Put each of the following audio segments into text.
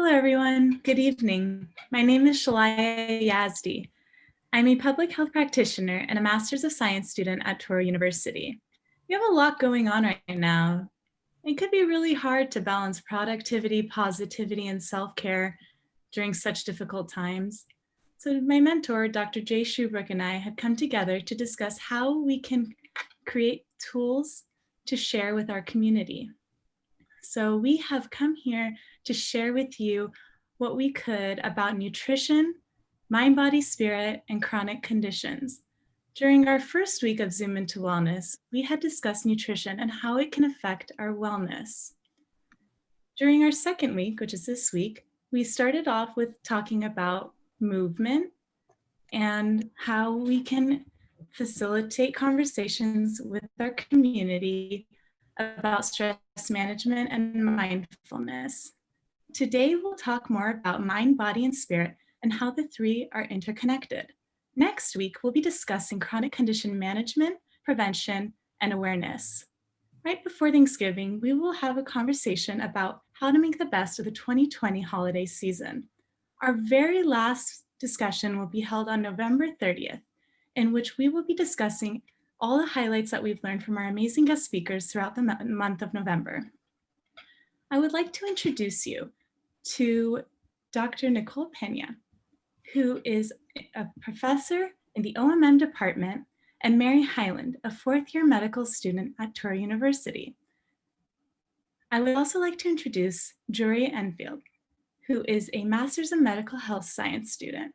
Hello, everyone. Good evening. My name is Shalaya Yazdi. I'm a public health practitioner and a Master's of Science student at Touro University. We have a lot going on right now. It could be really hard to balance productivity, positivity, and self-care during such difficult times. So my mentor, Dr. Jay Shubrook, and I have come together to discuss how we can create tools to share with our community. So we have come here to share with you what we could about nutrition, mind, body, spirit, and chronic conditions. During our first week of Zoom into Wellness, we had discussed nutrition and how it can affect our wellness. During our second week, which is this week, we started off with talking about movement and how we can facilitate conversations with our community about stress management and mindfulness. Today, we'll talk more about mind, body, and spirit and how the three are interconnected. Next week, we'll be discussing chronic condition management, prevention, and awareness. Right before Thanksgiving, we will have a conversation about how to make the best of the 2020 holiday season. Our very last discussion will be held on November 30th, in which we will be discussing all the highlights that we've learned from our amazing guest speakers throughout the month of November. I would like to introduce you to Dr. Nicole Peña, who is a professor in the OMM department, and Mary Highland, a fourth-year medical student at Touro University. I would also like to introduce Jory Enfield, who is a Master's of Medical Health Science student.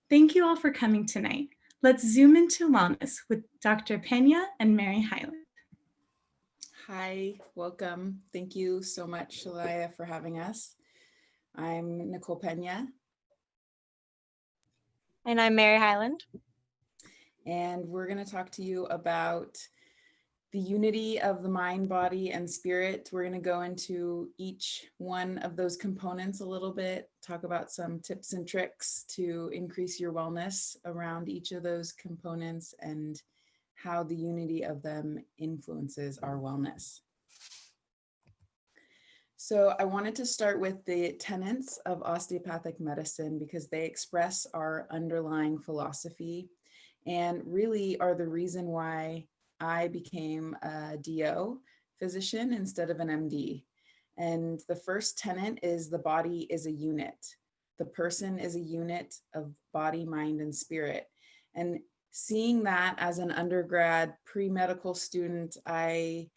Thank you all for coming tonight. Let's zoom into wellness with Dr. Peña and Mary Highland. Hi, welcome. Thank you so much, Shalaya, for having us. I'm Nicole Peña. And I'm Mary Highland. And we're going to talk to you about the unity of the mind, body, and spirit. We're going to go into each one of those components a little bit, talk about some tips and tricks to increase your wellness around each of those components and how the unity of them influences our wellness. So I wanted to start with the tenets of osteopathic medicine because they express our underlying philosophy and really are the reason why I became a DO physician instead of an MD. And the first tenet is the body is a unit. The person is a unit of body, mind, and spirit. And seeing that as an undergrad pre-medical student, I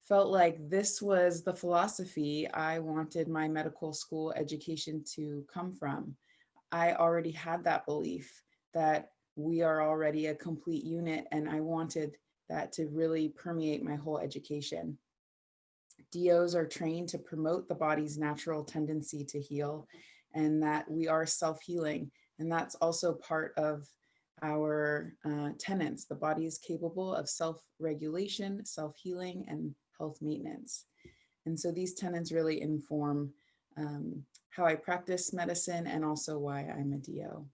felt like this was the philosophy I wanted my medical school education to come from. I already had that belief that we are already a complete unit, and I wanted that to really permeate my whole education. DOs are trained to promote the body's natural tendency to heal, and that we are self-healing. And that's also part of our tenets. The body is capable of self-regulation, self-healing, and health maintenance. And so these tenets really inform how I practice medicine and also why I'm a DO.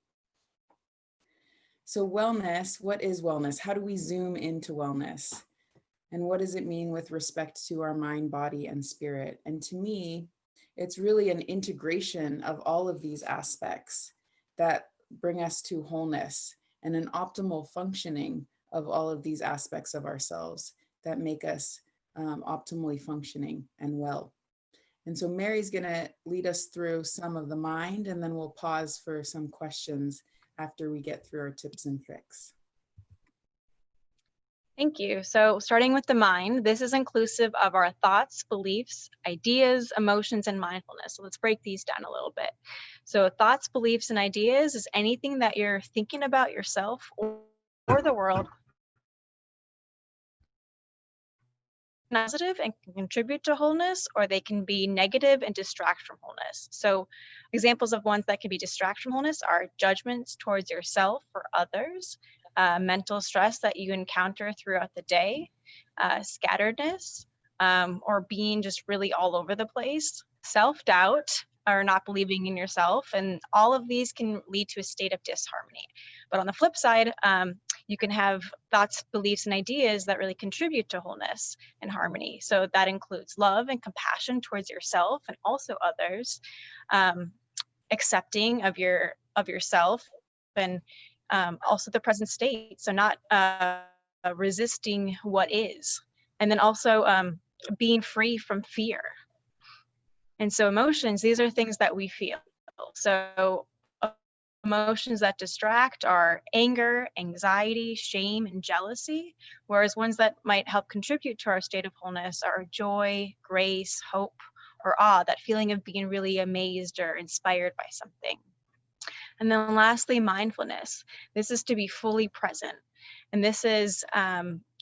So wellness, what is wellness? How do we zoom into wellness? And what does it mean with respect to our mind, body, and spirit? And to me, it's really an integration of all of these aspects that bring us to wholeness and an optimal functioning of all of these aspects of ourselves that make us optimally functioning and well. And so Mary's gonna lead us through some of the mind, and then we'll pause for some questions after we get through our tips and tricks. Thank you. So starting with the mind, this is inclusive of our thoughts, beliefs, ideas, emotions, and mindfulness. So let's break these down a little bit. So thoughts, beliefs, and ideas is anything that you're thinking about yourself or the world positive and can contribute to wholeness, or they can be negative and distract from wholeness. So examples of ones that can be distract from wholeness are judgments towards yourself or others, mental stress that you encounter throughout the day, scatteredness, or being just really all over the place, self-doubt, or not believing in yourself. And all of these can lead to a state of disharmony. But on the flip side, You can have thoughts, beliefs, and ideas that really contribute to wholeness and harmony. So that includes love and compassion towards yourself and also others, accepting of yourself, and also the present state. So not resisting what is, and then also being free from fear. And so emotions, these are things that we feel. So emotions that distract are anger, anxiety, shame, and jealousy, whereas ones that might help contribute to our state of wholeness are joy, grace, hope, or awe, that feeling of being really amazed or inspired by something. And then lastly, mindfulness. This is to be fully present. And this is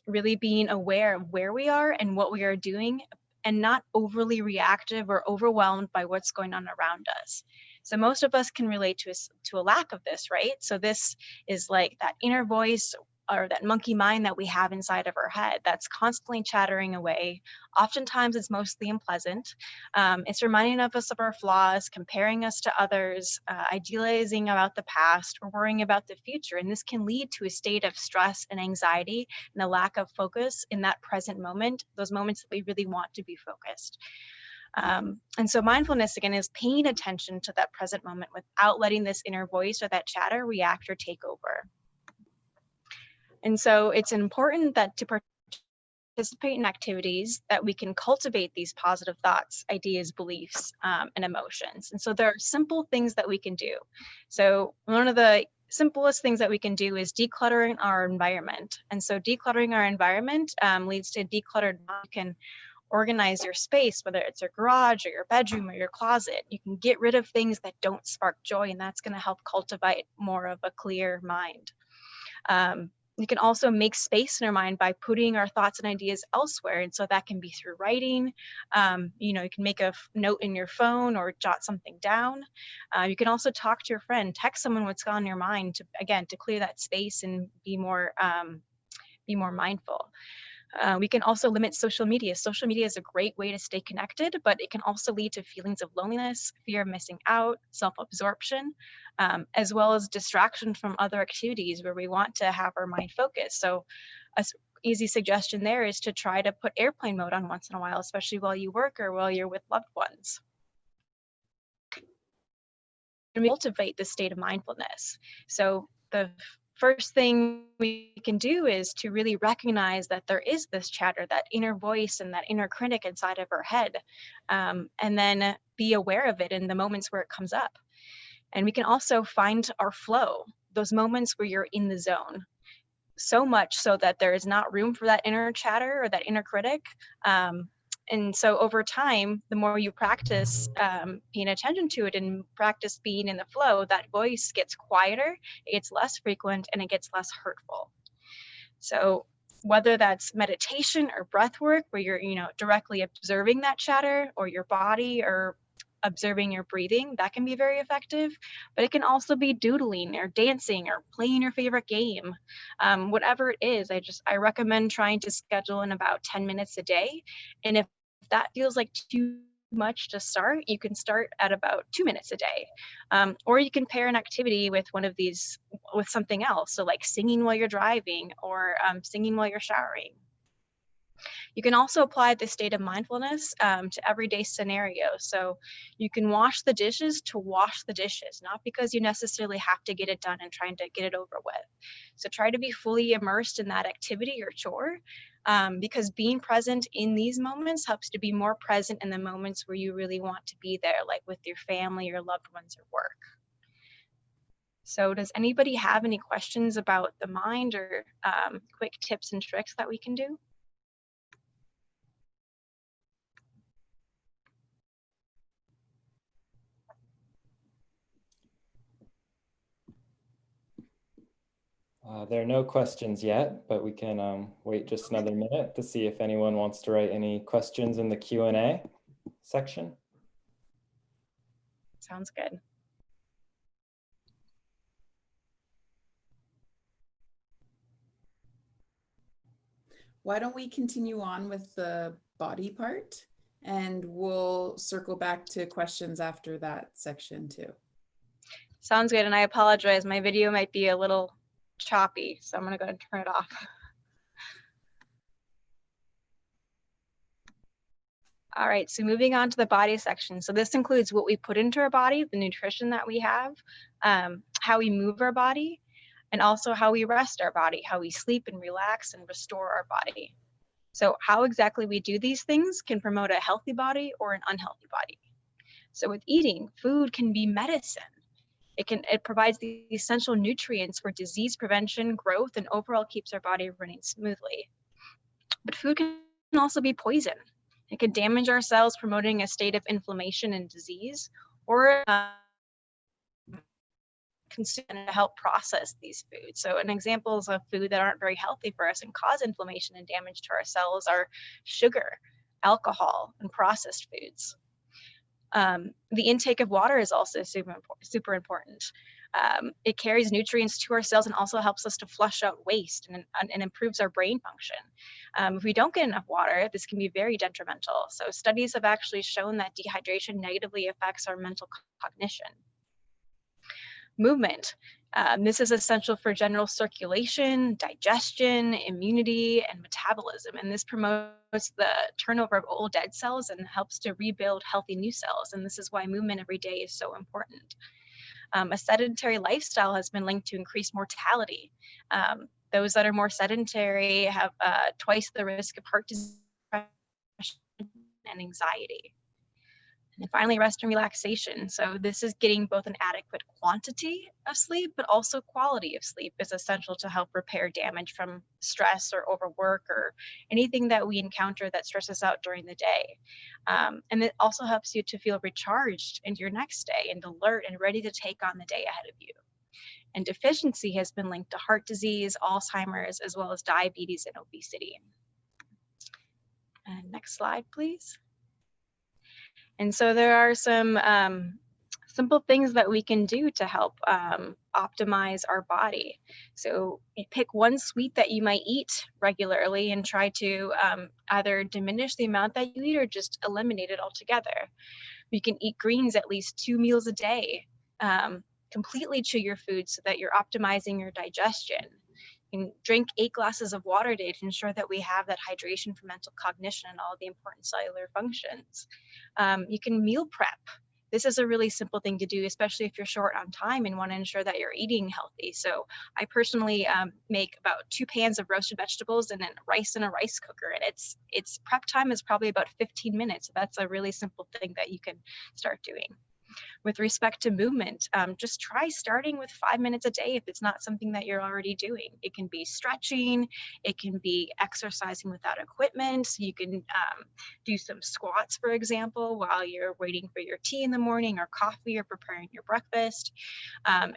really being aware of where we are and what we are doing, and not overly reactive or overwhelmed by what's going on around us. So most of us can relate to a lack of this, right? So this is like that inner voice or that monkey mind that we have inside of our head that's constantly chattering away. Oftentimes it's mostly unpleasant. It's reminding us of our flaws, comparing us to others, idealizing about the past, or worrying about the future. And this can lead to a state of stress and anxiety and a lack of focus in that present moment, those moments that we really want to be focused. And so mindfulness, again, is paying attention to that present moment without letting this inner voice or that chatter react or take over. And so it's important that to participate in activities that we can cultivate these positive thoughts, ideas, beliefs, and emotions. And so there are simple things that we can do. So one of the simplest things that we can do is decluttering our environment. And so decluttering our environment leads to decluttered. You can organize your space, whether it's your garage or your bedroom or your closet. You can get rid of things that don't spark joy, and that's going to help cultivate more of a clear mind. You can also make space in our mind by putting our thoughts and ideas elsewhere. And so that can be through writing. You can make a note in your phone or jot something down. You can also talk to your friend, text someone what's on your mind to clear that space and be more mindful. We can also limit social media. Social media is a great way to stay connected, but it can also lead to feelings of loneliness, fear of missing out, self-absorption, as well as distraction from other activities where we want to have our mind focused. So an easy suggestion there is to try to put airplane mode on once in a while, especially while you work or while you're with loved ones. And we cultivate this state of mindfulness. So the first thing we can do is to really recognize that there is this chatter, that inner voice and that inner critic inside of our head, and then be aware of it in the moments where it comes up. And we can also find our flow, those moments where you're in the zone, so much so that there is not room for that inner chatter or that inner critic. And so over time, the more you practice paying attention to it and practice being in the flow, that voice gets quieter, it gets less frequent, and it gets less hurtful. So whether that's meditation or breath work, where you're directly observing that chatter, or your body, or observing your breathing, that can be very effective. But it can also be doodling or dancing or playing your favorite game. Whatever it is, I recommend trying to schedule in about 10 minutes a day. And if that feels like too much to start, you can start at about 2 minutes a day. Or you can pair an activity with one of these, with something else. So like singing while you're driving, or singing while you're showering. You can also apply this state of mindfulness to everyday scenarios. So you can wash the dishes to wash the dishes, not because you necessarily have to get it done and trying to get it over with. So try to be fully immersed in that activity or chore, because being present in these moments helps to be more present in the moments where you really want to be there, like with your family, your loved ones, or work. So does anybody have any questions about the mind, or quick tips and tricks that we can do? There are no questions yet, but we can wait just another minute to see if anyone wants to write any questions in the Q&A section. Sounds good. Why don't we continue on with the body part, and we'll circle back to questions after that section too. Sounds good. And I apologize, my video might be a little choppy, so I'm gonna go ahead and turn it off. All right, so moving on to the body section. So this includes what we put into our body, the nutrition that we have, how we move our body, and also how we rest our body, how we sleep and relax and restore our body. So how exactly we do these things can promote a healthy body or an unhealthy body. So with eating, food can be medicine. It provides the essential nutrients for disease prevention, growth, and overall keeps our body running smoothly. But food can also be poison. It can damage our cells, promoting a state of inflammation and disease, or consume to help process these foods. So, examples of food that aren't very healthy for us and cause inflammation and damage to our cells are sugar, alcohol, and processed foods. The intake of water is also super important. It carries nutrients to our cells and also helps us to flush out waste and improves our brain function. If we don't get enough water, this can be very detrimental. So studies have actually shown that dehydration negatively affects our mental cognition. Movement. This is essential for general circulation, digestion, immunity, and metabolism. And this promotes the turnover of old dead cells and helps to rebuild healthy new cells. And this is why movement every day is so important. A sedentary lifestyle has been linked to increased mortality. Those that are more sedentary have twice the risk of heart disease and anxiety. And finally, rest and relaxation. So this is getting both an adequate quantity of sleep, but also quality of sleep is essential to help repair damage from stress or overwork or anything that we encounter that stresses out during the day. And it also helps you to feel recharged into your next day and alert and ready to take on the day ahead of you. And deficiency has been linked to heart disease, Alzheimer's, as well as diabetes and obesity. And next slide, please. And so there are some simple things that we can do to help optimize our body. So you pick one sweet that you might eat regularly and try to either diminish the amount that you eat or just eliminate it altogether. You can eat greens at least 2 meals a day. Completely chew your food so that you're optimizing your digestion. You can drink 8 glasses of water a day to ensure that we have that hydration for mental cognition and all the important cellular functions. You can meal prep. This is a really simple thing to do, especially if you're short on time and want to ensure that you're eating healthy. So I personally make about 2 pans of roasted vegetables and then rice in a rice cooker. And its prep time is probably about 15 minutes. So that's a really simple thing that you can start doing. With respect to movement, just try starting with 5 minutes a day if it's not something that you're already doing. It can be stretching, it can be exercising without equipment. You can do some squats, for example, while you're waiting for your tea in the morning or coffee or preparing your breakfast.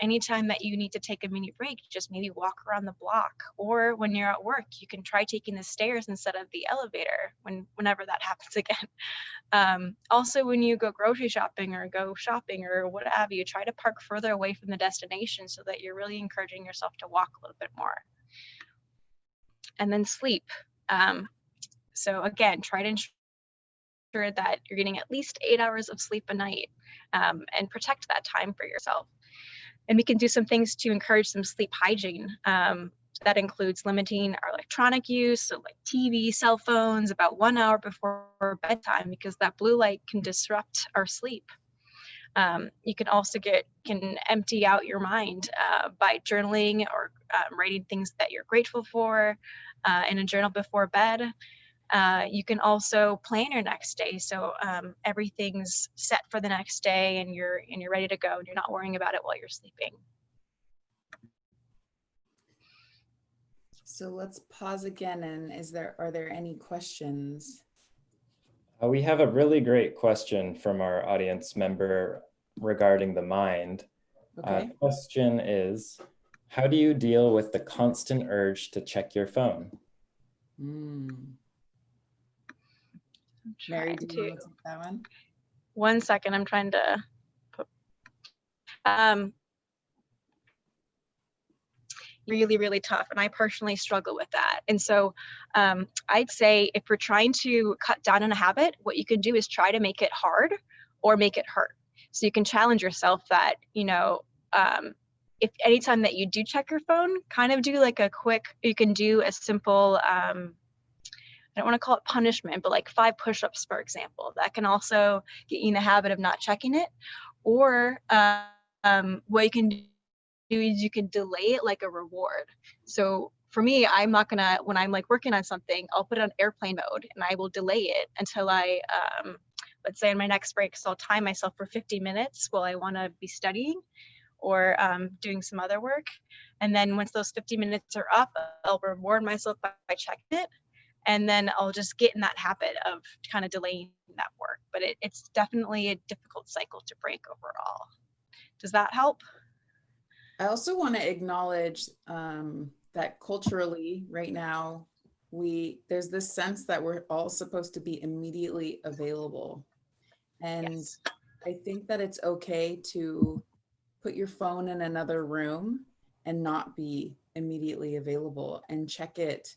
Anytime that you need to take a mini break, just maybe walk around the block. Or when you're at work, you can try taking the stairs instead of the elevator whenever that happens again. Also, when you go grocery shopping or go shopping or what have you, try to park further away from the destination so that you're really encouraging yourself to walk a little bit more. And then sleep. So again, try to ensure that you're getting at least 8 hours of sleep a night and protect that time for yourself. And we can do some things to encourage some sleep hygiene. That includes limiting our electronic use, so like TV, cell phones, about 1 hour before bedtime, because that blue light can disrupt our sleep. You can also can empty out your mind by journaling or writing things that you're grateful for in a journal before bed. You can also plan your next day, so everything's set for the next day and you're ready to go and you're not worrying about it while you're sleeping. So let's pause again, and are there any questions? We have a really great question from our audience member regarding the mind. Okay. The question is, how do you deal with the constant urge to check your phone? Mary, do you want to take that one? 1 second, I'm trying to put, really, really tough. And I personally struggle with that. And so I'd say if we're trying to cut down on a habit, what you can do is try to make it hard or make it hurt. So you can challenge yourself that, if anytime that you do check your phone, kind of do like a quick, you can do a simple, I don't want to call it punishment, but like 5 push-ups, for example, that can also get you in the habit of not checking it. Or what you can do is you can delay it like a reward. So for me, I'm not gonna, when I'm like working on something, I'll put it on airplane mode and I will delay it until I, let's say in my next break, so I'll time myself for 50 minutes while I want to be studying or doing some other work. And then once those 50 minutes are up, I'll reward myself by checking it. And then I'll just get in that habit of kind of delaying that work. But it's definitely a difficult cycle to break overall. Does that help? I also want to acknowledge that culturally right now, there's this sense that we're all supposed to be immediately available. And Yes. I think that it's okay to put your phone in another room and not be immediately available and check it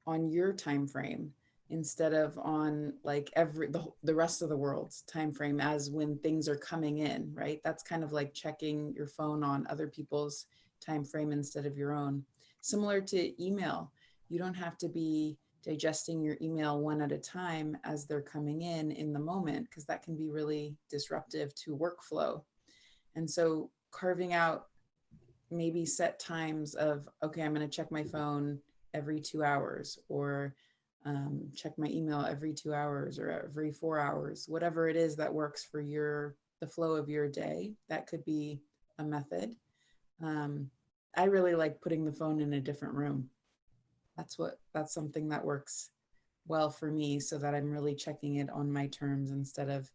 on your time frame instead of on like the rest of the world's time frame as when things are coming in, right? That's kind of like checking your phone on other people's time frame instead of your own. Similar to email, you don't have to be digesting your email one at a time as they're coming in the moment, because that can be really disruptive to workflow. And so carving out maybe set times of, okay, I'm going to check my phone every 2 hours, or check my email every 2 hours or every 4 hours, whatever it is that works for the flow of your day. That could be a method. I really like putting the phone in a different room. That's something that works well for me, so that I'm really checking it on my terms instead of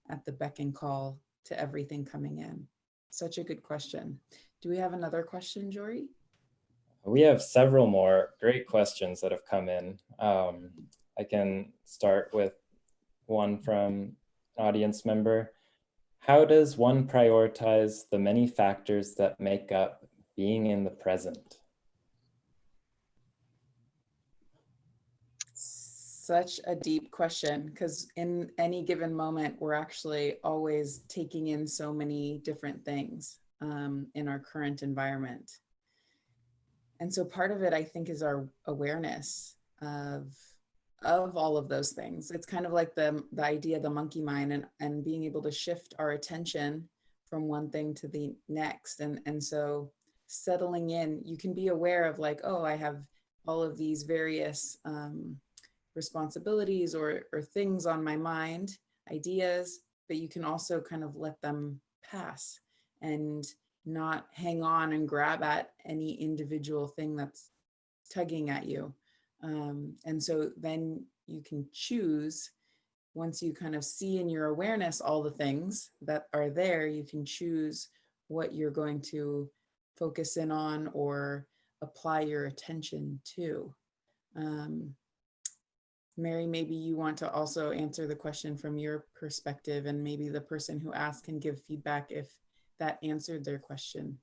at the beck and call to everything coming in. Such a good question. Do we have another question, Jory? We have several more great questions that have come in. I can start with one from an audience member. How does one prioritize the many factors that make up being in the present? Such a deep question, because in any given moment, we're actually always taking in so many different things in our current environment. And so part of it, I think, is our awareness of all of those things. It's kind of like the idea of the monkey mind, and being able to shift our attention from one thing to the next. And so settling in, you can be aware of like, oh, I have all of these various responsibilities or things on my mind, ideas, but you can also kind of let them pass and not hang on and grab at any individual thing that's tugging at you. And so then you can choose, once you kind of see in your awareness all the things that are there, you can choose what you're going to focus in on or apply your attention to. Mary, maybe you want to also answer the question from your perspective, and maybe the person who asked can give feedback if that answered their question.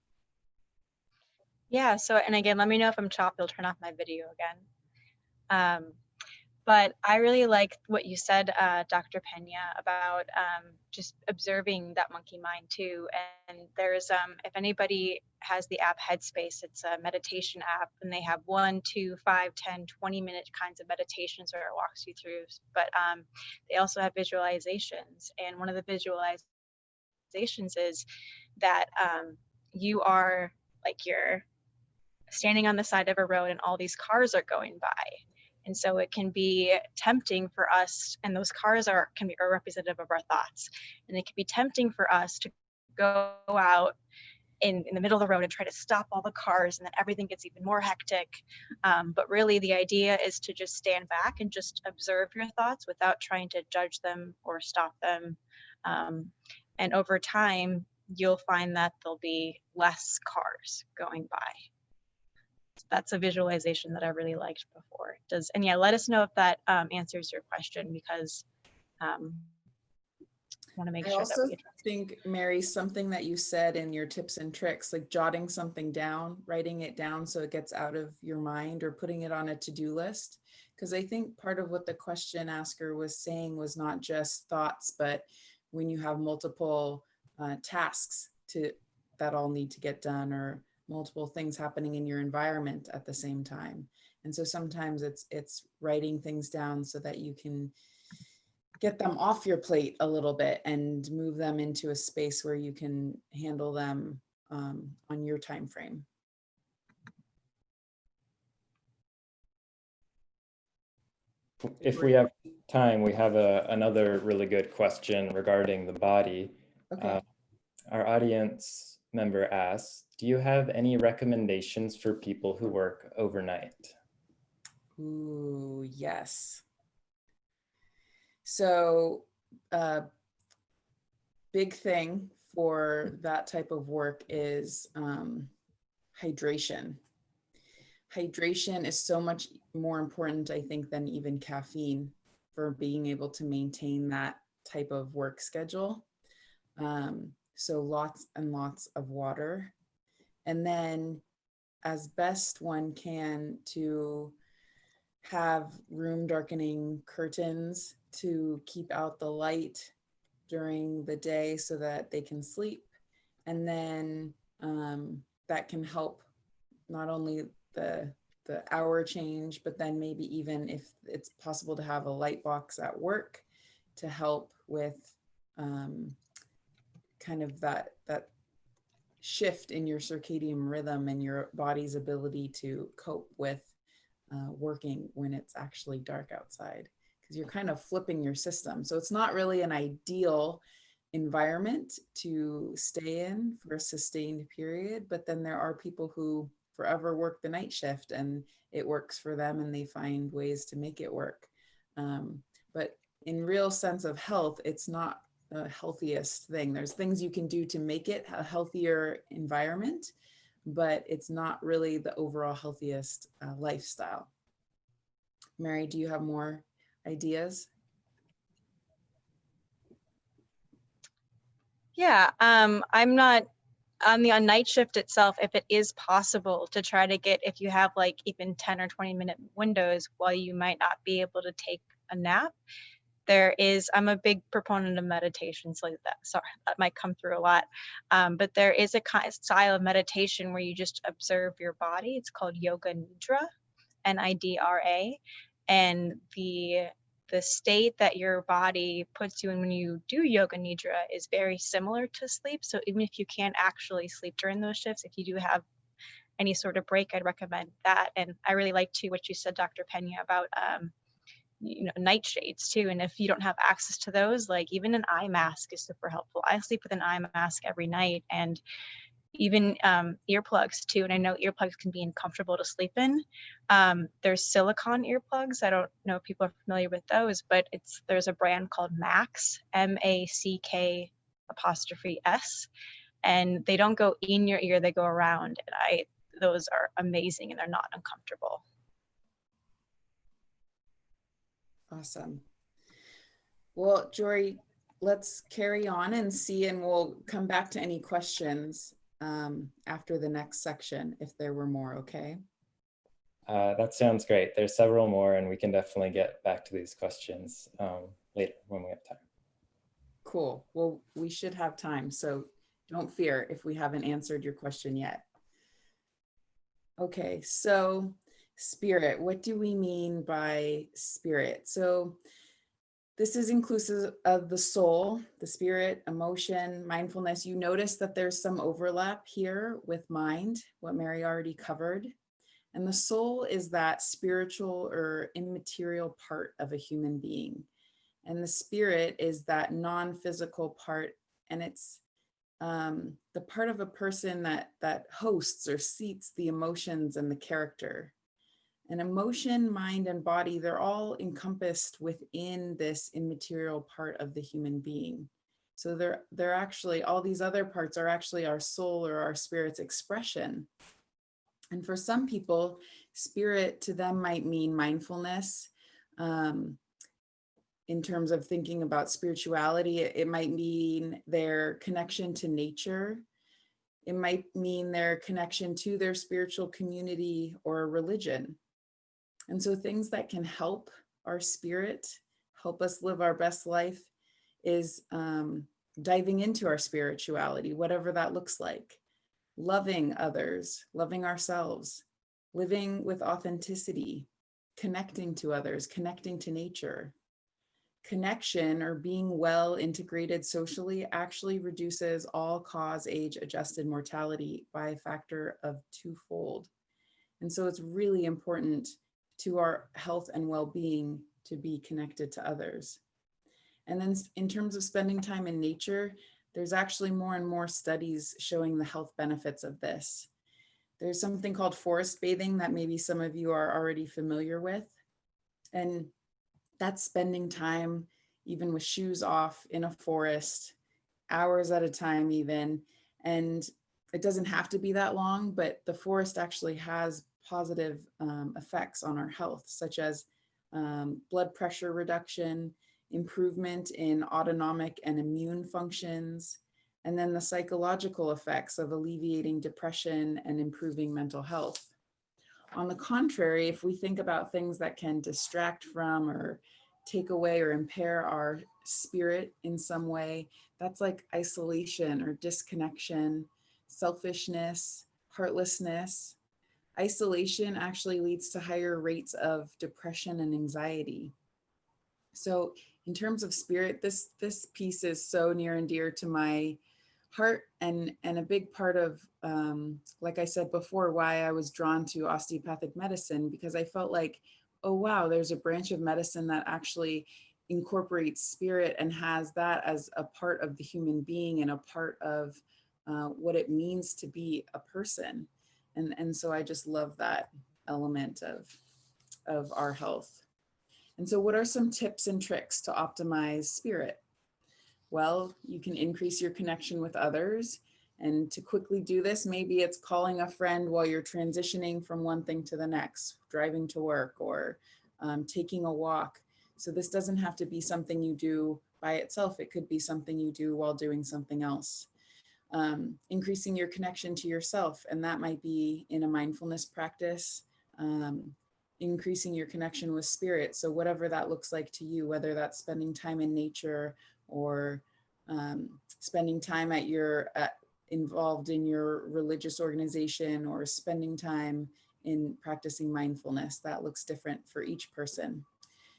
Yeah, so, and again, let me know if I'm chopped, I'll turn off my video again. But I really like what you said, Dr. Peña, about just observing that monkey mind too. And there's, if anybody has the app Headspace, it's a meditation app, and they have 1, 2, 5, 10, 20-minute kinds of meditations where it walks you through. But they also have visualizations. And one of the visualizations is that you are like, you're standing on the side of a road and all these cars are going by. And so it can be tempting for us, and those cars can be representative of our thoughts. And it can be tempting for us to go out in the middle of the road and try to stop all the cars, and then everything gets even more hectic. But really the idea is to just stand back and just observe your thoughts without trying to judge them or stop them. And over time, you'll find that there'll be less cars going by. That's a visualization that I really liked before. And yeah, let us know if that answers your question, because I want to make sure that we address. I think, Mary, something that you said in your tips and tricks, like jotting something down, writing it down so it gets out of your mind, or putting it on a to-do list. Because I think part of what the question asker was saying was not just thoughts, but when you have multiple tasks that all need to get done, or multiple things happening in your environment at the same time. And so sometimes it's writing things down so that you can get them off your plate a little bit and move them into a space where you can handle them on your time frame. If we have time, we have another really good question regarding the body. Okay. Our audience member asks, do you have any recommendations for people who work overnight? Ooh, yes. So big thing for that type of work is hydration. Hydration is so much more important, I think, than even caffeine for being able to maintain that type of work schedule. So lots and lots of water. And then as best one can, to have room darkening curtains to keep out the light during the day so that they can sleep. And then that can help not only the hour change, but then maybe even if it's possible to have a light box at work to help with kind of that shift in your circadian rhythm and your body's ability to cope with working when it's actually dark outside, because you're kind of flipping your system. So it's not really an ideal environment to stay in for a sustained period, but then there are people who forever work the night shift and it works for them and they find ways to make it work. But in real sense of health, it's not the healthiest thing. There's things you can do to make it a healthier environment, but it's not really the overall healthiest lifestyle. Mary, do you have more ideas? Yeah, I'm not on the night shift itself. If it is possible to try to get, if you have like even 10 or 20-minute windows while you might not be able to take a nap, I'm a big proponent of meditations like that. Sorry, that might come through a lot. But there is a kind of style of meditation where you just observe your body. It's called Yoga Nidra, Nidra. And the state that your body puts you in when you do Yoga Nidra is very similar to sleep. So even if you can't actually sleep during those shifts, if you do have any sort of break, I'd recommend that. And I really like too what you said, Dr. Peña, about nightshades too. And if you don't have access to those, like even an eye mask is super helpful. I sleep with an eye mask every night, and even earplugs too. And I know earplugs can be uncomfortable to sleep in. There's silicone earplugs. I don't know if people are familiar with those, but there's a brand called Max, MACK''S, and they don't go in your ear, they go around. And those are amazing and they're not uncomfortable. Awesome. Well, Jory, let's carry on and see, and we'll come back to any questions after the next section, if there were more, okay? That sounds great. There's several more, and we can definitely get back to these questions later when we have time. Cool. Well, we should have time, so don't fear if we haven't answered your question yet. Okay, so spirit, what do we mean by spirit? So this is inclusive of the soul, the spirit, emotion, mindfulness. You notice that there's some overlap here with mind, what Mary already covered. And the soul is that spiritual or immaterial part of a human being. And the spirit is that non-physical part, and it's the part of a person that hosts or seats the emotions and the character. And emotion, mind, and body, they're all encompassed within this immaterial part of the human being. So they're actually, all these other parts are actually our soul or our spirit's expression. And for some people, spirit to them might mean mindfulness. In terms of thinking about spirituality, it might mean their connection to nature. It might mean their connection to their spiritual community or religion. And so things that can help our spirit, help us live our best life, is diving into our spirituality, whatever that looks like. loving others, loving ourselves, living with authenticity, connecting to others, connecting to nature. Connection, or being well integrated socially, actually reduces all-cause age-adjusted mortality by a factor of 2-fold. And so it's really important to our health and well-being to be connected to others. And then in terms of spending time in nature, there's actually more and more studies showing the health benefits of this. There's something called forest bathing that maybe some of you are already familiar with. And that's spending time, even with shoes off, in a forest, hours at a time even. And it doesn't have to be that long, but the forest actually has positive effects on our health, such as blood pressure reduction, improvement in autonomic and immune functions, and then the psychological effects of alleviating depression and improving mental health. On the contrary, if we think about things that can distract from or take away or impair our spirit in some way, that's like isolation or disconnection, selfishness, heartlessness. Isolation actually leads to higher rates of depression and anxiety. So in terms of spirit, this piece is so near and dear to my heart, and a big part of, like I said before, why I was drawn to osteopathic medicine, because I felt like, oh wow, there's a branch of medicine that actually incorporates spirit and has that as a part of the human being and a part of what it means to be a person. And so I just love that element of our health. And so what are some tips and tricks to optimize spirit? Well, you can increase your connection with others. And to quickly do this, maybe it's calling a friend while you're transitioning from one thing to the next, driving to work, or taking a walk. So this doesn't have to be something you do by itself. It could be something you do while doing something else. Increasing your connection to yourself, and that might be in a mindfulness practice. Increasing your connection with spirit. So whatever that looks like to you, whether that's spending time in nature or spending time involved in your religious organization, or spending time in practicing mindfulness, that looks different for each person.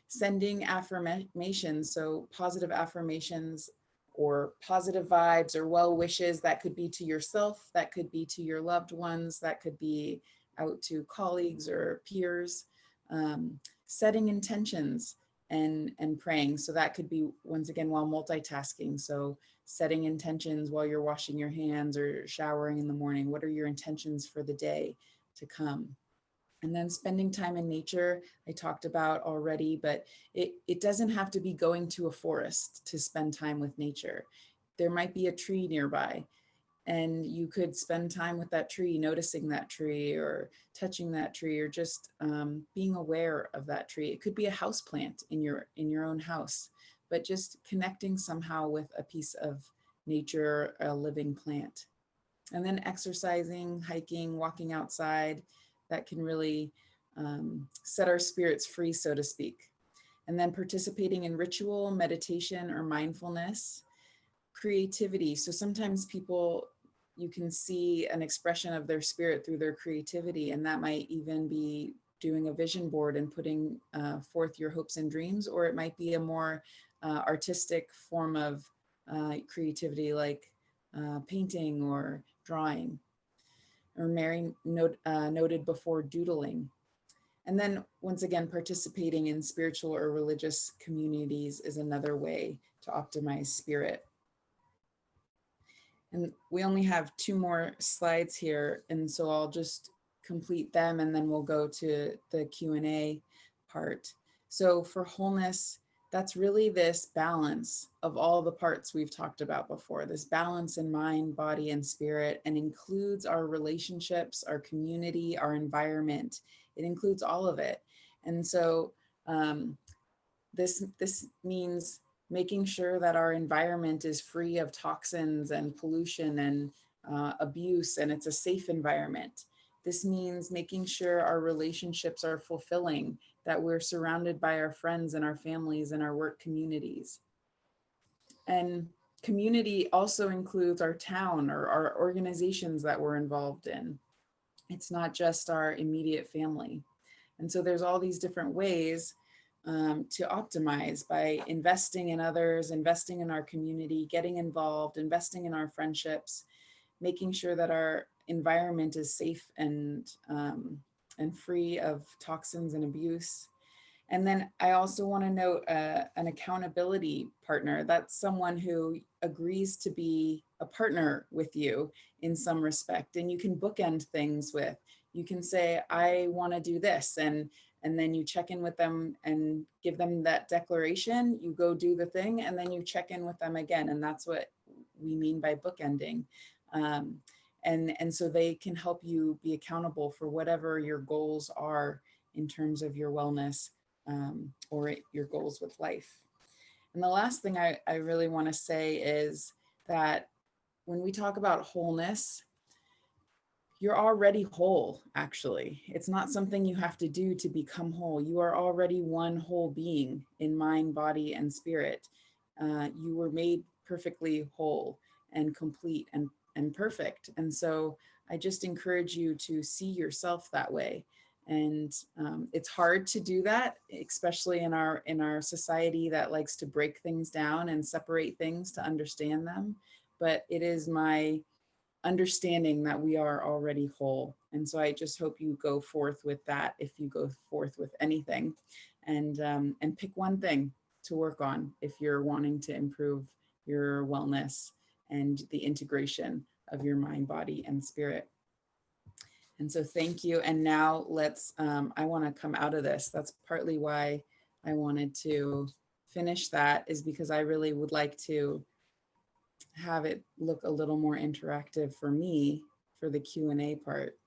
Sending affirmations, so positive affirmations or positive vibes or well wishes, that could be to yourself, that could be to your loved ones, that could be out to colleagues or peers. Setting intentions and praying. So that could be, once again, while multitasking. So setting intentions while you're washing your hands or showering in the morning. What are your intentions for the day to come? And then spending time in nature, I talked about already, but it doesn't have to be going to a forest to spend time with nature. There might be a tree nearby, and you could spend time with that tree, noticing that tree or touching that tree, or just being aware of that tree. It could be a house plant in your own house, but just connecting somehow with a piece of nature, a living plant. And then exercising, hiking, walking outside, that can really set our spirits free, so to speak. And then participating in ritual, meditation, or mindfulness. Creativity. So sometimes people, you can see an expression of their spirit through their creativity, and that might even be doing a vision board and putting forth your hopes and dreams, or it might be a more artistic form of creativity, like painting or drawing, or Mary noted before, doodling. And then once again, participating in spiritual or religious communities is another way to optimize spirit. And we only have 2 more slides here, and so I'll just complete them and then we'll go to the Q&A part. So for wholeness, that's really this balance of all the parts we've talked about before, this balance in mind, body, and spirit, and includes our relationships, our community, our environment. It includes all of it. And so this means making sure that our environment is free of toxins and pollution and abuse, and it's a safe environment. This means making sure our relationships are fulfilling, that we're surrounded by our friends and our families and our work communities. And community also includes our town or our organizations that we're involved in. It's not just our immediate family. And so there's all these different ways to optimize by investing in others, investing in our community, getting involved, investing in our friendships, making sure that our environment is safe and free of toxins and abuse. And then I also want to note an accountability partner. That's someone who agrees to be a partner with you in some respect. And you can bookend things with, you can say, I want to do this. And then you check in with them and give them that declaration. You go do the thing, and then you check in with them again. And that's what we mean by bookending. And so they can help you be accountable for whatever your goals are in terms of your wellness or your goals with life. And the last thing I really want to say is that when we talk about wholeness, you're already whole, actually. It's not something you have to do to become whole. You are already one whole being in mind, body, and spirit. You were made perfectly whole and complete and perfect. And so I just encourage you to see yourself that way. And it's hard to do that, especially in our society that likes to break things down and separate things to understand them. But it is my understanding that we are already whole. And so I just hope you go forth with that, if you go forth with anything, and pick one thing to work on if you're wanting to improve your wellness and the integration of your mind, body, and spirit. And so thank you. And now let's, I want to come out of this. That's partly why I wanted to finish that, is because I really would like to have it look a little more interactive for me for the Q&A part.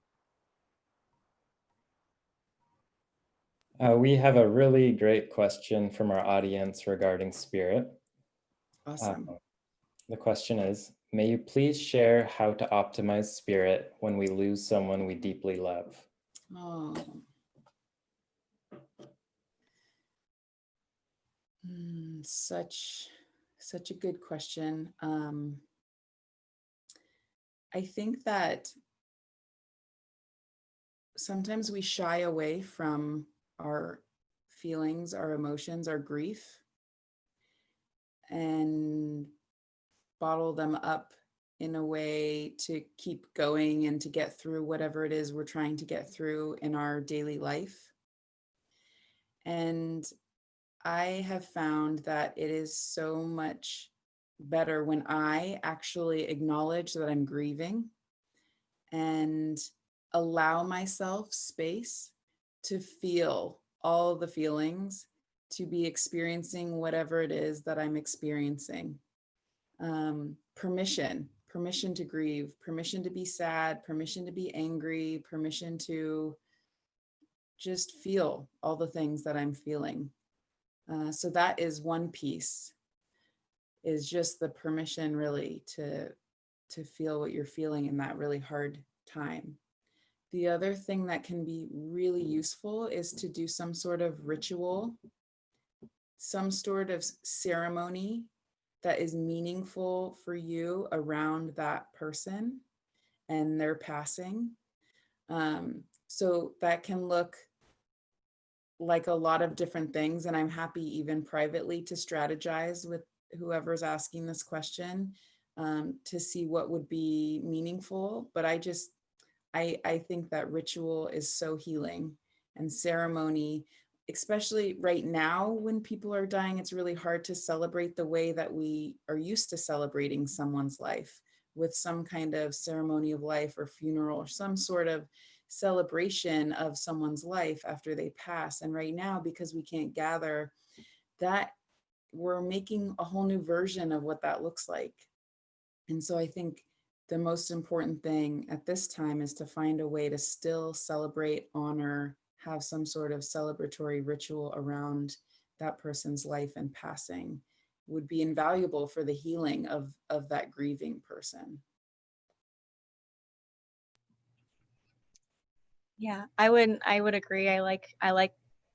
We have a really great question from our audience regarding spirit. Awesome. The question is, may you please share how to optimize spirit when we lose someone we deeply love? Oh. Such a good question. I think that sometimes we shy away from our feelings, our emotions, our grief, and bottle them up in a way to keep going and to get through whatever it is we're trying to get through in our daily life. And I have found that it is so much better when I actually acknowledge that I'm grieving and allow myself space to feel all the feelings, to be experiencing whatever it is that I'm experiencing. Permission to grieve, permission to be sad, permission to be angry, permission to just feel all the things that I'm feeling. So that is one piece, is just the permission really to feel what you're feeling in that really hard time. The other thing that can be really useful is to do some sort of ritual, some sort of ceremony that is meaningful for you around that person and their passing. So that can look like a lot of different things. And I'm happy even privately to strategize with whoever's asking this question to see what would be meaningful. But I think that ritual is so healing, and ceremony, especially right now when people are dying, it's really hard to celebrate the way that we are used to celebrating someone's life, with some kind of ceremony of life or funeral or some sort of celebration of someone's life after they pass. And right now, because we can't gather, that we're making a whole new version of what that looks like. And so I think the most important thing at this time is to find a way to still celebrate, honor, have some sort of celebratory ritual around that person's life and passing would be invaluable for the healing of that grieving person. Yeah, I would agree. I like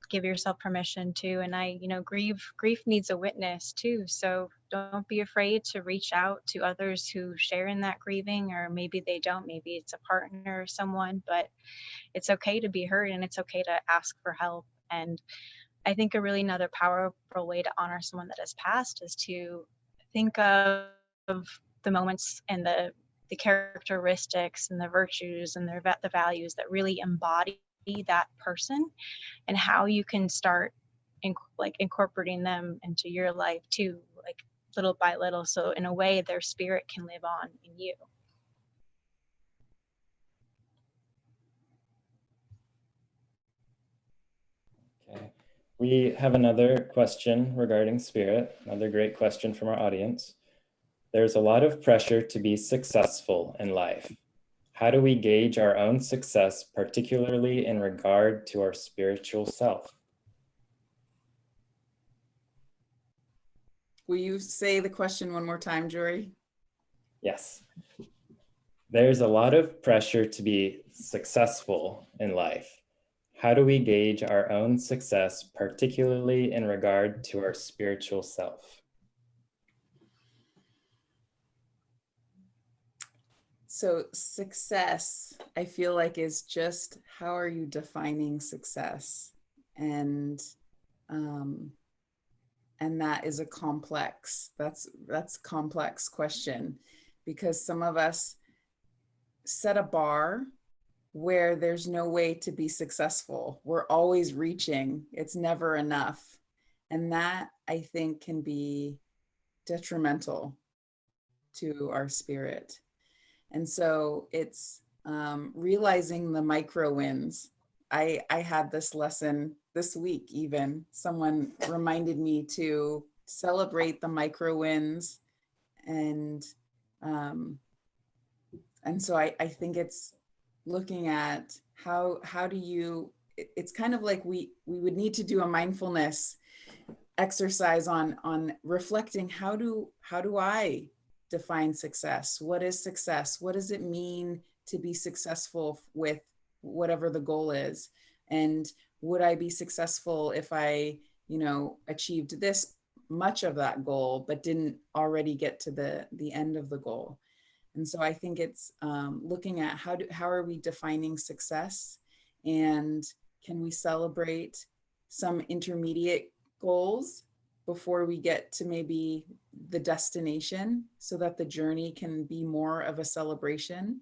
give yourself permission to. And grief needs a witness too. So don't be afraid to reach out to others who share in that grieving, or maybe they don't, maybe it's a partner or someone, but it's okay to be heard and it's okay to ask for help. And I think a really another powerful way to honor someone that has passed is to think of the moments and the characteristics and the virtues and the values that really embody that person, and how you can start incorporating them into your life too, like little by little, so in a way their spirit can live on in you. Okay. We have another question regarding spirit, another great question from our audience. There's a lot of pressure to be successful in life. How do we gauge our own success, particularly in regard to our spiritual self? Will you say the question one more time, Jory? Yes. There's a lot of pressure to be successful in life. How do we gauge our own success, particularly in regard to our spiritual self? So success, I feel like, is just how are you defining success? And that is a that's complex question, because some of us set a bar where there's no way to be successful. We're always reaching, it's never enough. And that, I think, can be detrimental to our spirit. And so it's realizing the micro wins. I had this lesson this week, even. Someone reminded me to celebrate the micro wins. And so I think it's looking at how do you, it's kind of like we would need to do a mindfulness exercise on reflecting, how do I define success? What is success? What does it mean to be successful with whatever the goal is? And would I be successful if I, achieved this much of that goal, but didn't already get to the end of the goal? And so I think it's looking at how are we defining success, and can we celebrate some intermediate goals before we get to maybe the destination, so that the journey can be more of a celebration.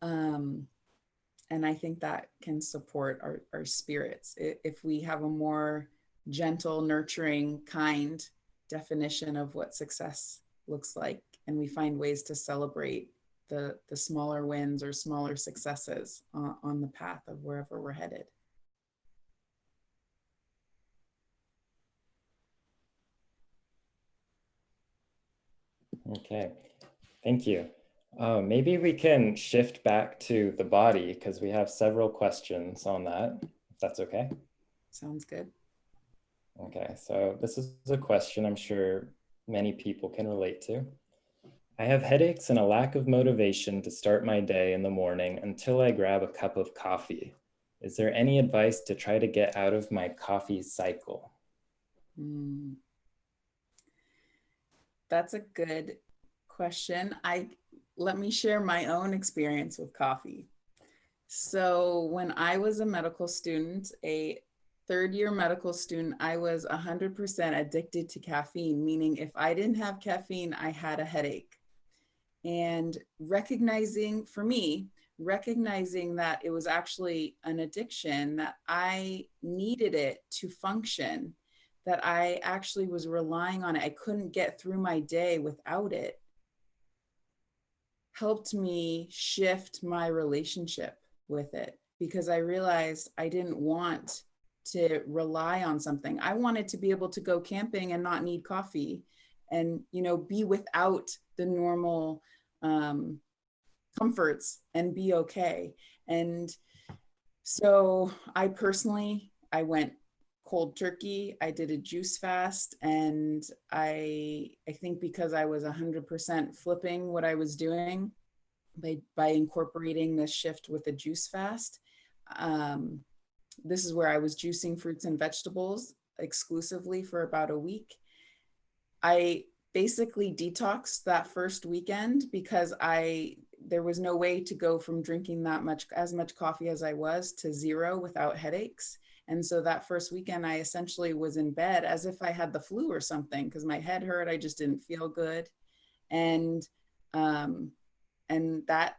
And I think that can support our spirits. If we have a more gentle, nurturing, kind definition of what success looks like, and we find ways to celebrate the smaller wins or smaller successes on the path of wherever we're headed. Okay, thank you. Maybe we can shift back to the body, because we have several questions on that, if that's okay. Sounds good. Okay, so this is a question I'm sure many people can relate to. I have headaches and a lack of motivation to start my day in the morning until I grab a cup of coffee. Is there any advice to try to get out of my coffee cycle? That's a good question. Let me share my own experience with coffee. So when I was a medical student, a third-year medical student, I was 100% addicted to caffeine, meaning if I didn't have caffeine, I had a headache. And recognizing that it was actually an addiction, that I needed it to function, that I actually was relying on it, I couldn't get through my day without it, helped me shift my relationship with it, because I realized I didn't want to rely on something. I wanted to be able to go camping and not need coffee, and be without the normal comforts and be okay. And so I went cold turkey. I did a juice fast, and I think because I was 100% flipping what I was doing by incorporating this shift with a juice fast, this is where I was juicing fruits and vegetables exclusively for about a week. I basically detoxed that first weekend because there was no way to go from drinking as much coffee as I was to zero without headaches. And so that first weekend, I essentially was in bed as if I had the flu or something because my head hurt. I just didn't feel good. And that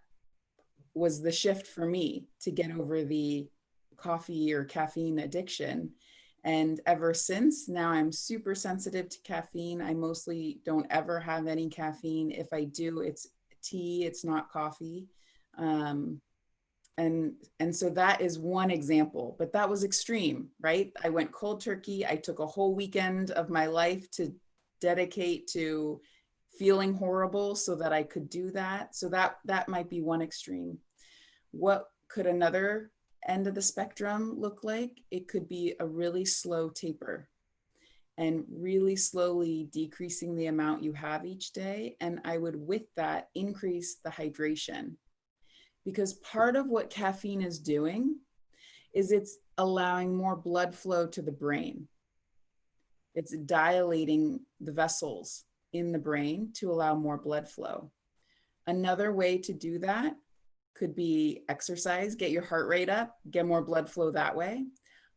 was the shift for me to get over the coffee or caffeine addiction. And ever since, now I'm super sensitive to caffeine. I mostly don't ever have any caffeine. If I do, it's tea, it's not coffee. And so that is one example, but that was extreme, right? I went cold turkey. I took a whole weekend of my life to dedicate to feeling horrible so that I could do that. So that might be one extreme. What could another end of the spectrum look like? It could be a really slow taper and really slowly decreasing the amount you have each day. And I would, with that, increase the hydration. Because part of what caffeine is doing is it's allowing more blood flow to the brain. It's dilating the vessels in the brain to allow more blood flow. Another way to do that could be exercise, get your heart rate up, get more blood flow that way.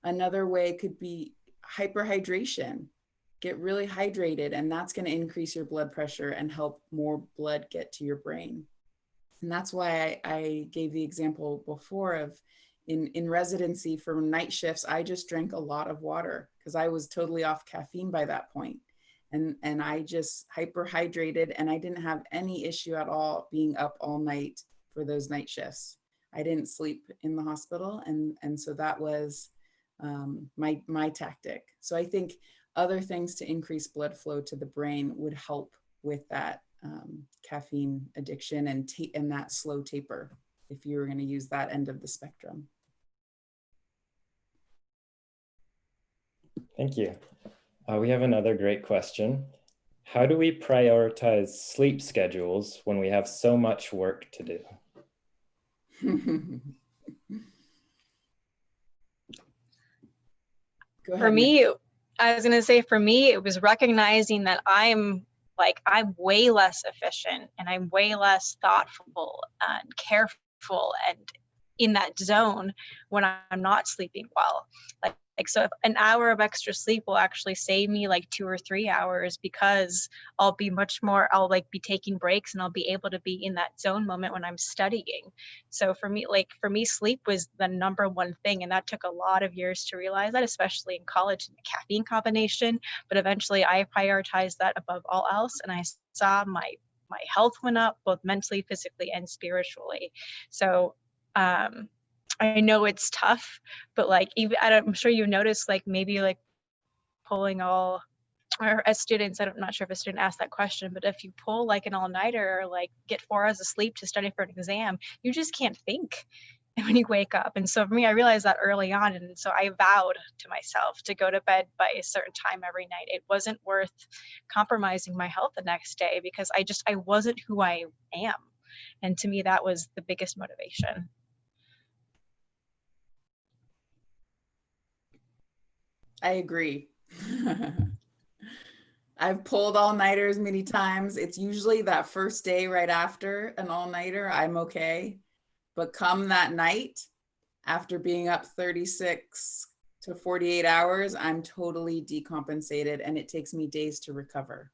Another way could be hyperhydration. Get really hydrated, and that's going to increase your blood pressure and help more blood get to your brain. And that's why I gave the example before of in residency for night shifts, I just drank a lot of water because I was totally off caffeine by that point. And I just hyperhydrated, and I didn't have any issue at all being up all night for those night shifts. I didn't sleep in the hospital. And so that was my tactic. So I think other things to increase blood flow to the brain would help with that caffeine addiction and that slow taper, if you were going to use that end of the spectrum. Thank you. We have another great question. How do we prioritize sleep schedules when we have so much work to do? Go ahead, For me, I was going to say, for me, it was recognizing that I'm way less efficient and I'm way less thoughtful and careful and in that zone when I'm not sleeping well. Like so if an hour of extra sleep will actually save me like 2 or 3 hours because I'll be like be taking breaks and I'll be able to be in that zone moment when I'm studying. So for me, sleep was the number one thing. And that took a lot of years to realize that, especially in college and the caffeine combination. But eventually I prioritized that above all else. And I saw my health went up both mentally, physically, and spiritually. So, I know it's tough, but like even I'm sure you noticed like maybe like pulling all, or as students, I'm not sure if a student asked that question, but if you pull like an all-nighter or like get 4 hours of sleep to study for an exam, you just can't think when you wake up. And so for me, I realized that early on, and so I vowed to myself to go to bed by a certain time every night. It wasn't worth compromising my health the next day because I wasn't who I am. And to me, that was the biggest motivation. I agree. I've pulled all-nighters many times. It's usually that first day right after an all-nighter, I'm okay. But come that night, after being up 36 to 48 hours, I'm totally decompensated and it takes me days to recover.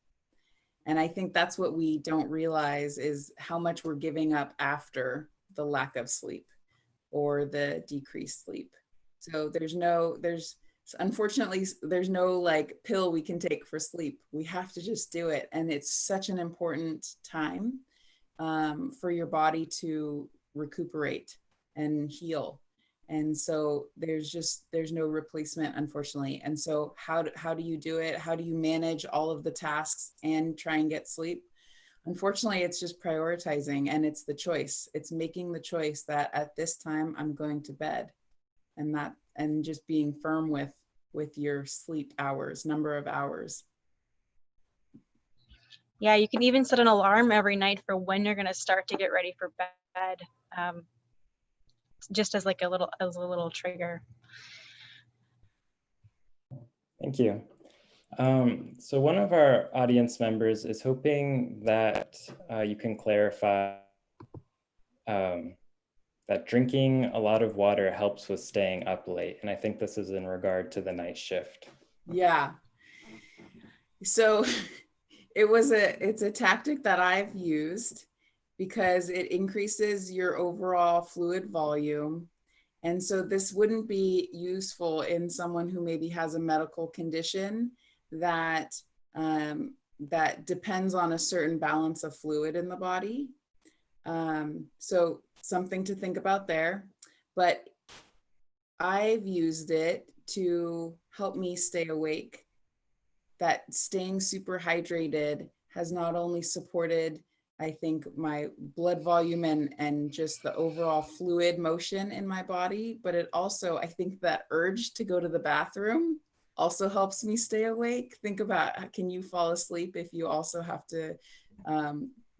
And I think that's what we don't realize is how much we're giving up after the lack of sleep or the decreased sleep. So unfortunately, there's no like pill we can take for sleep. We have to just do it. And it's such an important time for your body to recuperate and heal. And so there's no replacement, unfortunately. And so how do you do it? How do you manage all of the tasks and try and get sleep? Unfortunately, it's just prioritizing, and it's the choice. It's making the choice that at this time I'm going to bed, and just being firm with your sleep hours, number of hours. Yeah, you can even set an alarm every night for when you're going to start to get ready for bed, just as like a little trigger. Thank you. So one of our audience members is hoping that you can clarify that drinking a lot of water helps with staying up late. And I think this is in regard to the night shift. Yeah. So it's a tactic that I've used because it increases your overall fluid volume. And so this wouldn't be useful in someone who maybe has a medical condition that that depends on a certain balance of fluid in the body. So something to think about there. But I've used it to help me stay awake. That staying super hydrated has not only supported, I think, my blood volume and just the overall fluid motion in my body, but it also, I think that urge to go to the bathroom also helps me stay awake. Think about, can you fall asleep if you also have to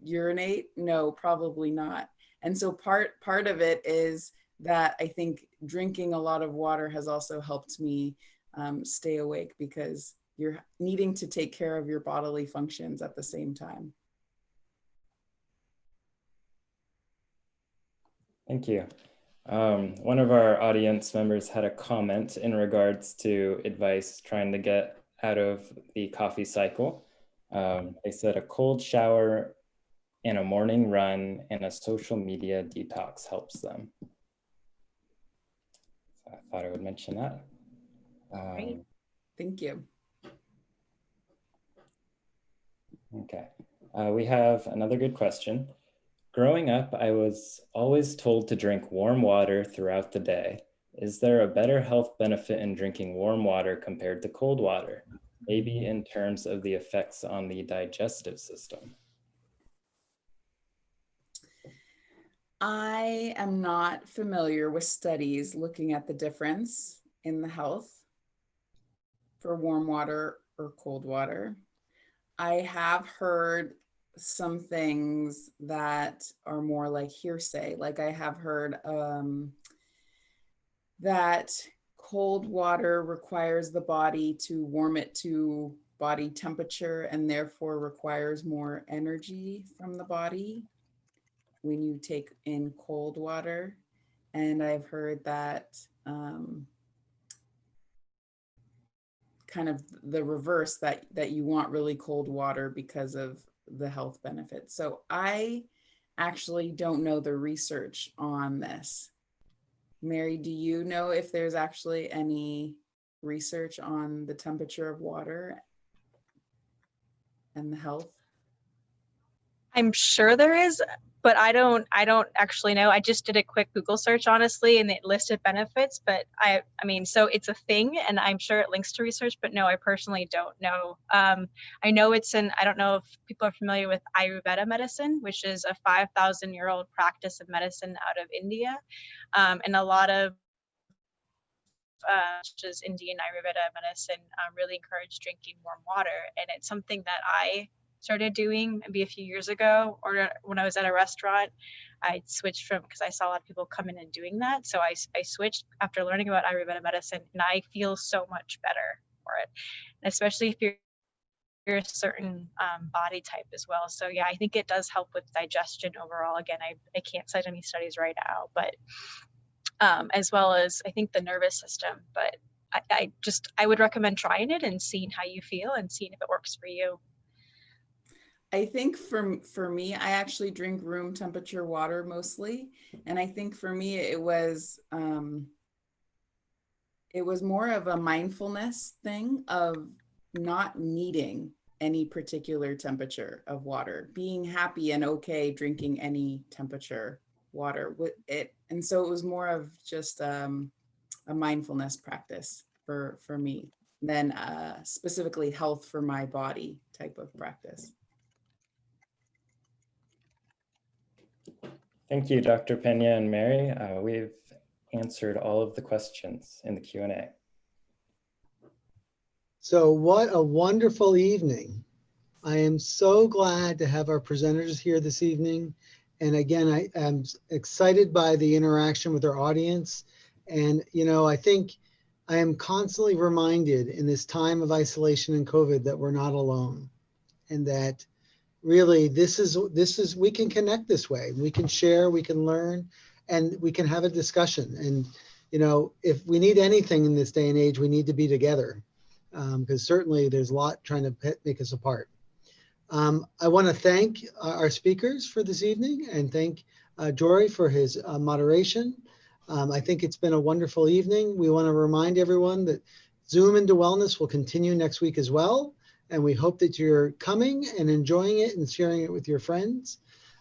urinate? No, probably not. And so part of it is that I think drinking a lot of water has also helped me stay awake, because you're needing to take care of your bodily functions at the same time. Thank you. One of our audience members had a comment in regards to advice trying to get out of the coffee cycle. They said a cold shower and a morning run and a social media detox helps them. So I thought I would mention that. Great. Thank you. Okay, we have another good question. Growing up, I was always told to drink warm water throughout the day. Is there a better health benefit in drinking warm water compared to cold water? Maybe in terms of the effects on the digestive system. I am not familiar with studies looking at the difference in the health for warm water or cold water. I have heard some things that are more like hearsay. Like I have heard that cold water requires the body to warm it to body temperature and therefore requires more energy from the body when you take in cold water. And I've heard that kind of the reverse, that you want really cold water because of the health benefits. So I actually don't know the research on this. Mary, do you know if there's actually any research on the temperature of water and the health? I'm sure there is, but I don't actually know. I just did a quick Google search, honestly, and it listed benefits, but I mean, so it's a thing and I'm sure it links to research, but no, I personally don't know. I know I don't know if people are familiar with Ayurveda medicine, which is a 5,000-year-old practice of medicine out of India. And a lot of just Indian Ayurveda medicine really encourage drinking warm water. And it's something that I started doing maybe a few years ago, or when I was at a restaurant. I switched from, because I saw a lot of people come in and doing that. So I switched after learning about Ayurveda medicine, and I feel so much better for it. And especially if you're a certain body type as well. So yeah, I think it does help with digestion overall. Again, I can't cite any studies right now, but as well as I think the nervous system. But I would recommend trying it and seeing how you feel and seeing if it works for you. I think for me, I actually drink room temperature water mostly. And I think for me, it was more of a mindfulness thing of not needing any particular temperature of water, being happy and okay drinking any temperature water with it. And so it was more of just a mindfulness practice for me than specifically health for my body type of practice. Thank you, Dr. Peña and Mary. We've answered all of the questions in the Q&A. So what a wonderful evening. I am so glad to have our presenters here this evening. And again, I am excited by the interaction with our audience. And, you know, I think I am constantly reminded in this time of isolation and COVID that we're not alone, and that really we can connect this way. We can share, we can learn, and we can have a discussion. And if we need anything in this day and age, we need to be together, because certainly there's a lot trying to make us apart. I want to thank our speakers for this evening, and thank Jory for his moderation. I think it's been a wonderful evening. We want to remind everyone that Zoom into Wellness will continue next week as well. And we hope that you're coming and enjoying it and sharing it with your friends.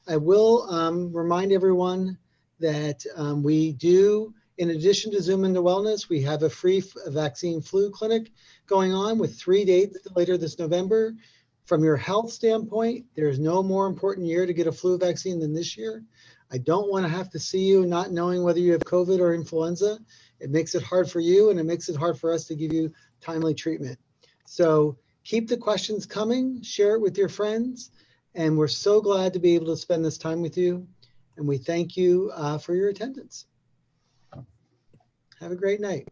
I will remind everyone that we do, in addition to Zoom into Wellness, we have a free vaccine flu clinic going on with 3 dates later this November. From your health standpoint, there's no more important year to get a flu vaccine than this year. I don't want to have to see you not knowing whether you have COVID or influenza. It makes it hard for you, and it makes it hard for us to give you timely treatment. So keep the questions coming, share it with your friends, and we're so glad to be able to spend this time with you. And we thank you for your attendance. Have a great night.